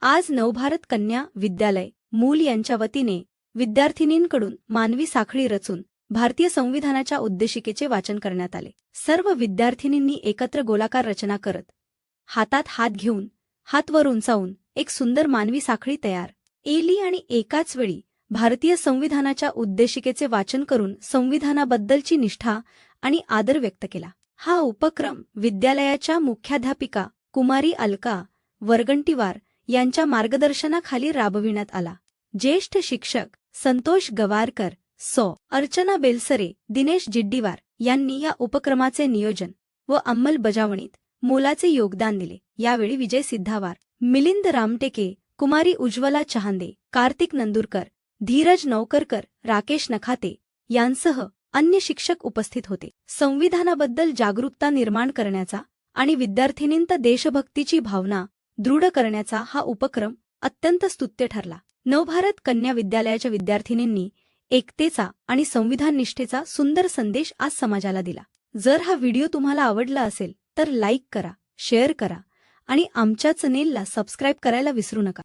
आज नवभारत कन्या विद्यालय मूल यांच्या वतीने विद्यार्थिनींकडून मानवी साखळी रचून भारतीय संविधानाच्या उद्देशिकेचे वाचन करण्यात आले। सर्व विद्यार्थिनींनी एकत्र गोलाकार रचना करत हातात हात घेऊन हात वर उंचावून एक सुंदर मानवी साखळी तयार केली आणि एकाच वेळी भारतीय संविधानाच्या उद्देशिकेचे वाचन करून संविधानाबद्दलची निष्ठा आणि आदर व्यक्त केला। हा उपक्रम विद्यालयाच्या मुख्याध्यापिका कुमारी अलका वरगंटीवार यांच्या मार्गदर्शनाखाली राबविण्यात आला। ज्येष्ठ शिक्षक संतोष गवारकर, सौ. अर्चना बेलसरे, दिनेश जिड्डीवार यांनी या उपक्रमाचे नियोजन व अंमलबजावणीत मोलाचे योगदान दिले। यावेळी विजय सिद्धावार, मिलिंद रामटेके, कुमारी उज्ज्वला चहांदे, कार्तिक नंदुरकर, धीरज नौकरकर, राकेश नखाते यांसह अन्य शिक्षक उपस्थित होते। संविधानाबद्दल जागरूकता निर्माण करण्याचा आणि विद्यार्थिनींत देशभक्तीची भावना दृढ करण्याचा हा उपक्रम अत्यंत स्तुत्य ठरला। नवभारत कन्या विद्यालयाच्या विद्यार्थिनींनी एकतेचा आणि संविधान निष्ठेचा सुंदर संदेश आज समाजाला दिला। जर हा व्हिडिओ तुम्हाला आवडला असेल तर लाईक करा, शेअर करा आणि आमच्या चॅनेलला सबस्क्राईब करायला विसरू नका।